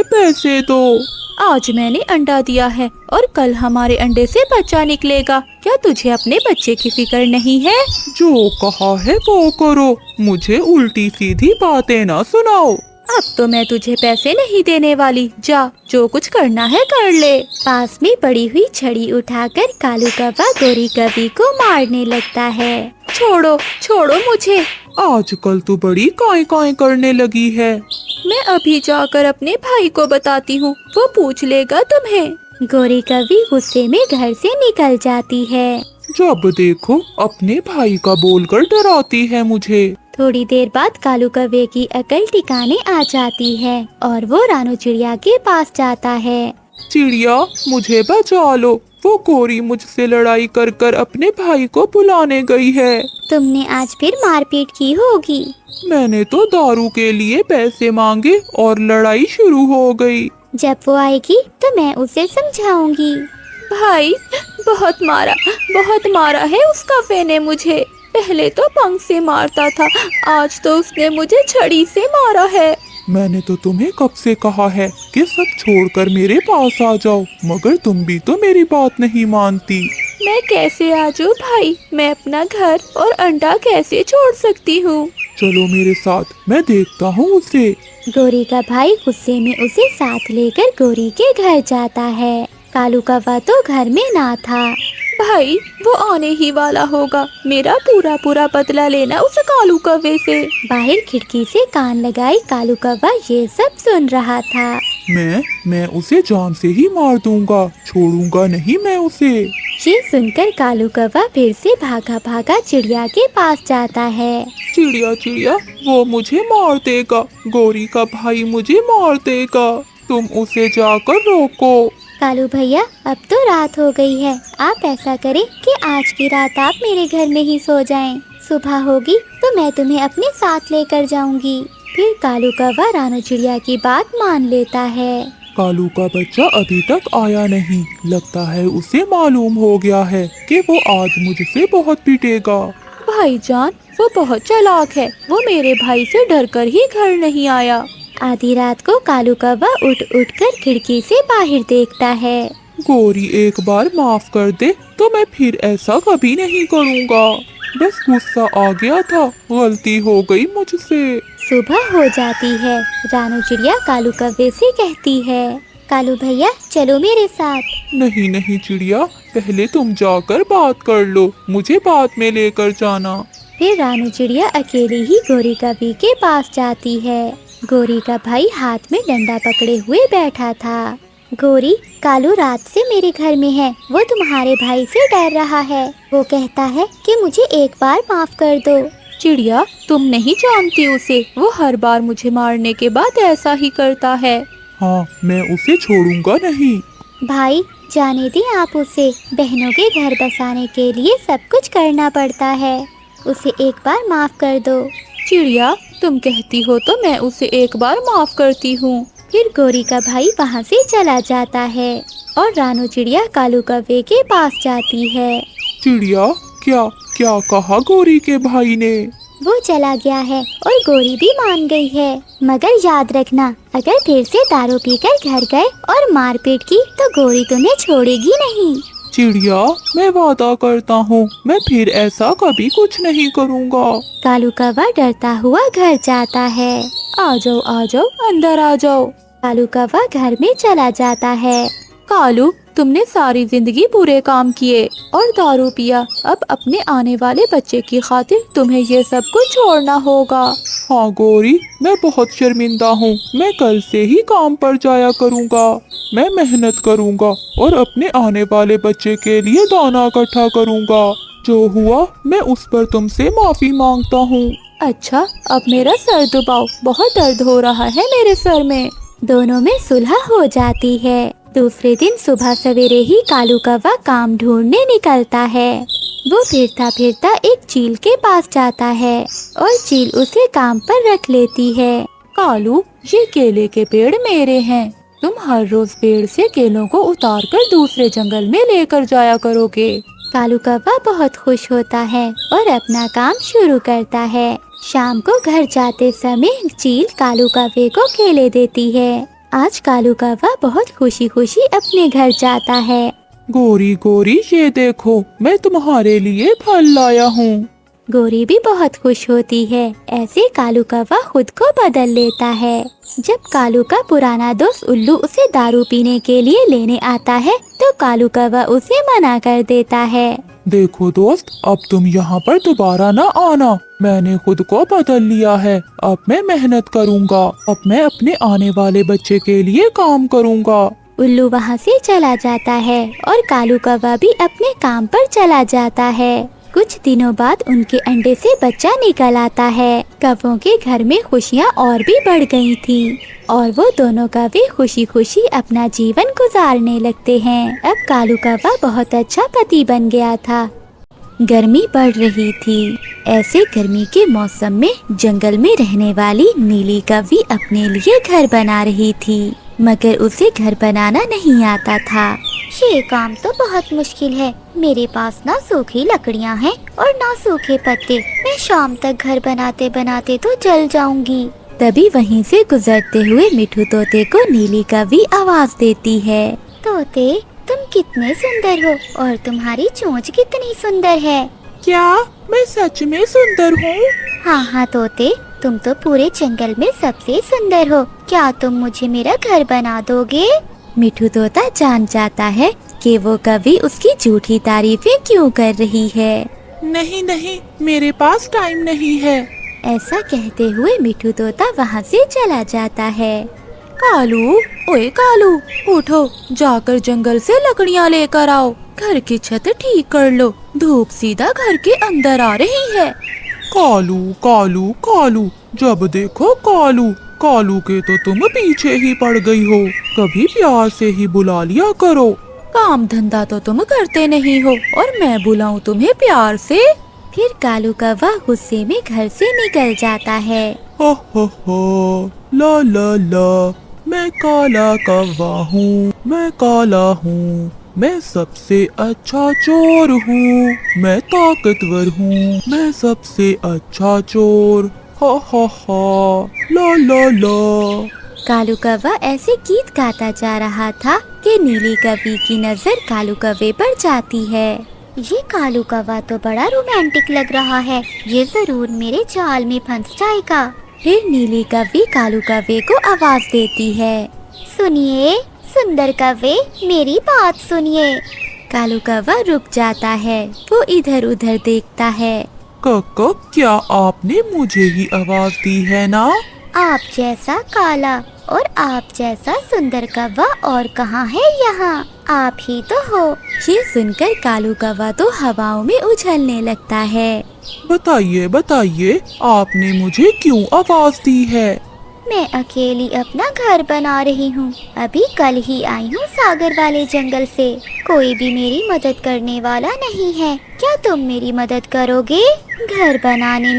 पैसे दो। आज मैंने अंडा दिया है और कल हमारे अंडे से बच्चा निकलेगा। क्या तुझे अपने बच्चे की फिक्र नहीं है? जो कहा है वो करो, मुझे उल्टी सीधी बातें ना सुनाओ। अब तो मैं तुझे पैसे नहीं देने वाली। जा, जो कुछ करना है कर ले। पास में पड़ी हुई छड़ी उठाकर कालू कौवा गोरी कौवी को मारने लगता है। छोड़ो छोड़ो मुझे। आजकल तो बड़ी काई काई करने लगी है। मैं अभी जाकर अपने भाई को बताती हूँ, वो पूछ लेगा तुम्हें। गोरी कौवी गुस्से में घर से निकल जाती है। जब देखो अपने भाई का बोलकर डराती है मुझे। थोड़ी देर बाद कालू कौवे की अकल ठिकाने आ जाती है और वो रानू चिड़िया के पास जाता है। चिड़िया, मुझे बचा लो, वो गोरी मुझसे लड़ाई कर कर अपने भाई को बुलाने गई है। तुमने आज फिर मारपीट की होगी। मैंने तो दारू के लिए पैसे मांगे और लड़ाई शुरू हो गई। जब वो आएगी तो मैं उसे समझाऊंगी। भाई, बहुत मारा है उस कौवे ने मुझे। पहले तो पंख से मारता था, आज तो उसने मुझे छड़ी से मारा है। मैंने तो तुम्हें कब से कहा है कि सब छोड़कर मेरे पास आ जाओ, मगर तुम भी तो मेरी बात नहीं मानती। मैं कैसे आ जाऊँ भाई? मैं अपना घर और अंडा कैसे छोड़ सकती हूँ? चलो मेरे साथ, मैं देखता हूँ उसे। गोरी का भाई गुस्से में उसे साथ लेकर गोरी के घर जाता है। कालू कौवा तो घर में ना था। भाई, वो आने ही वाला होगा। मेरा पूरा बदला लेना उस कालू कौवे से। बाहर खिड़की से कान लगाई कालू कौवा ये सब सुन रहा था। मैं उसे जान से ही मार दूंगा, छोड़ूंगा नहीं मैं उसे। ये सुनकर कालू कौवा फिर से भागा चिड़िया के पास जाता है। चिड़िया चिड़िया, वो मुझे मार देगा, गोरी का भाई मुझे मार देगा, तुम उसे जाकर रोको। कालू भैया, अब तो रात हो गई है। आप ऐसा करें कि आज की रात आप मेरे घर में ही सो जाएं। सुबह होगी तो मैं तुम्हें अपने साथ लेकर जाऊंगी। फिर कालू कौवा रानू चिड़िया की बात मान लेता है। कालू का बच्चा अभी तक आया नहीं, लगता है उसे मालूम हो गया है कि वो आज मुझसे बहुत पीटेगा। भाईजान, वो बहुत चालाक है। वो मेरे भाई से डरकर ही घर नहीं आया। आधी रात को कालू कौवा उठ कर खिड़की से बाहर देखता है। गोरी, एक बार माफ कर दे, तो मैं फिर ऐसा कभी नहीं करूँगा। बस गुस्सा आ गया था, गलती हो गई मुझसे। सुबह हो जाती है। रानू चिड़िया कालू कौवे से कहती है, कालू भैया चलो मेरे साथ। नहीं नहीं चिड़िया, पहले तुम जाकर बात कर लो, मुझे बाद में लेकर जाना। फिर रानू चिड़िया अकेली ही गोरी कौवी के पास जाती है। गोरी का भाई हाथ में डंडा पकड़े हुए बैठा था। गोरी, कालू रात से मेरे घर में है। वो तुम्हारे भाई से डर रहा है। वो कहता है कि मुझे एक बार माफ कर दो। चिड़िया, तुम नहीं जानती उसे। वो हर बार मुझे मारने के बाद ऐसा ही करता है। हाँ, मैं उसे छोड़ूंगा नहीं। भाई, जाने दे आप उसे। बहनों के घर बसाने के लिए सब कुछ करना पड़ता है। उसे एक बार माफ कर दो। चिड़िया, तुम कहती हो तो मैं उसे एक बार माफ करती हूँ। फिर गोरी का भाई वहाँ से चला जाता है और रानू चिड़िया कालू कौवे के पास जाती है। चिड़िया, क्या क्या कहा गोरी के भाई ने? वो चला गया है और गोरी भी मान गई है। मगर याद रखना, अगर फिर से दारू पीकर घर गए और मारपीट की तो गोरी तुम्हें छोड़ेगी नहीं। चिड़िया, मैं वादा करता हूँ, मैं फिर ऐसा कभी कुछ नहीं करूँगा। कालू कौवा डरता हुआ घर जाता है। आ जाओ अंदर आ जाओ। कालू कौवा घर में चला जाता है। कालू, तुमने सारी जिंदगी बुरे काम किए और दारू पिया। अब अपने आने वाले बच्चे की खातिर तुम्हें ये सब कुछ छोड़ना होगा। हाँ गोरी, मैं बहुत शर्मिंदा हूँ। मैं कल से ही काम पर जाया करूँगा। मैं मेहनत करूँगा और अपने आने वाले बच्चे के लिए दाना इकट्ठा करूँगा। जो हुआ मैं उस पर तुमसे माफी मांगता हूँ। अच्छा, अब मेरा सर दबाओ, बहुत दर्द हो रहा है मेरे सर में। दोनों में सुलह हो जाती है। दूसरे दिन सुबह सवेरे ही कालू कौवा काम ढूंढने निकलता है। वो फिरता फिरता एक चील के पास जाता है और चील उसे काम पर रख लेती है। कालू, ये केले के पेड़ मेरे हैं। तुम हर रोज पेड़ से केलों को उतार कर दूसरे जंगल में लेकर जाया करोगे। कालू कौवा बहुत खुश होता है और अपना काम शुरू करता है। शाम को घर जाते समय चील कालू कौवे को केले देती है। आज कालू कौवा बहुत खुशी खुशी अपने घर जाता है। गोरी गोरी, ये देखो, मैं तुम्हारे लिए फल लाया हूँ। गोरी भी बहुत खुश होती है। ऐसे कालू कौवा खुद को बदल लेता है। जब कालू का पुराना दोस्त उल्लू उसे दारू पीने के लिए लेने आता है तो कालू कौवा उसे मना कर देता है। देखो दोस्त, अब तुम यहाँ पर दोबारा न आना। मैंने खुद को बदल लिया है। अब मैं मेहनत करूँगा। अब मैं अपने आने वाले बच्चे के लिए काम करूँगा। उल्लू वहाँ से चला जाता है और कालू कौवा भी अपने काम पर चला जाता है। कुछ दिनों बाद उनके अंडे से बच्चा निकल आता है। कौवों के घर में खुशियाँ और भी बढ़ गई थीं और वो दोनों कौवे खुशी खुशी अपना जीवन गुजारने लगते हैं। अब कालू कौवा बहुत अच्छा पति बन गया था। गर्मी बढ़ रही थी। ऐसे गर्मी के मौसम में जंगल में रहने वाली नीली कौवी अपने लिए घर बना रही थी, मगर उसे घर बनाना नहीं आता था। ये काम तो बहुत मुश्किल है। मेरे पास ना सूखी लकड़ियाँ हैं और ना सूखे पत्ते। मैं शाम तक घर बनाते बनाते तो जल जाऊंगी। तभी वहीं से गुजरते हुए मिठू तोते को नीली कौवी आवाज देती है। तोते, तुम कितने सुंदर हो और तुम्हारी चोंच कितनी सुंदर है। क्या मैं सच में सुंदर हूँ? हाँ तोते, तुम तो पूरे जंगल में सबसे सुंदर हो। क्या तुम मुझे मेरा घर बना दोगे? मिठू तोता जान जाता है कि वो कभी उसकी झूठी तारीफें क्यों कर रही है। नहीं नहीं, मेरे पास टाइम नहीं है। ऐसा कहते हुए मिठू तोता वहाँ से चला जाता है। कालू, ओए कालू, उठो, जाकर जंगल से लकड़ियाँ लेकर आओ। घर की छत ठीक कर लो, धूप सीधा घर के अंदर आ रही है। कालू कालू कालू, जब देखो कालू। कालू के तो तुम पीछे ही पड़ गई हो। कभी प्यार से ही बुला लिया करो। काम धंधा तो तुम करते नहीं हो और मैं बुलाऊं तुम्हें प्यार से? फिर कालू कौवा गुस्से में घर से निकल जाता है। हो, ला ला ला, मैं काला कौवा हूँ, मैं काला हूँ। मैं सबसे अच्छा चोर हूँ, मैं ताकतवर हूँ, मैं सबसे अच्छा चोर। हा, ला ला ला। कालू कौवा ऐसे गीत गाता जा रहा था कि नीली कौवी की नजर कालू कौवे पर जाती है। ये कालू कौवा तो बड़ा रोमांटिक लग रहा है। ये जरूर मेरे जाल में फंस जाएगा। फिर नीली कौवी कालू कौवे को आवाज देती है। सुनिए सुंदर कौवे, मेरी बात सुनिए। कालू कौवा रुक जाता है। वो इधर उधर देखता है। क्या आपने मुझे ही आवाज दी है ना? आप जैसा काला और आप जैसा सुंदर कौवा और कहाँ है यहाँ? आप ही तो हो। ये सुनकर कालू कौवा तो हवाओं में उछलने लगता है। बताइए बताइए, आपने मुझे क्यों आवाज दी है? मैं अकेली अपना घर बना रही हूँ। अभी कल ही आई हूँ सागर वाले जंगल से। कोई भी मेरी मदद करने वाला नहीं है। क्या तुम मेरी मदद करोगे घर बनाने में?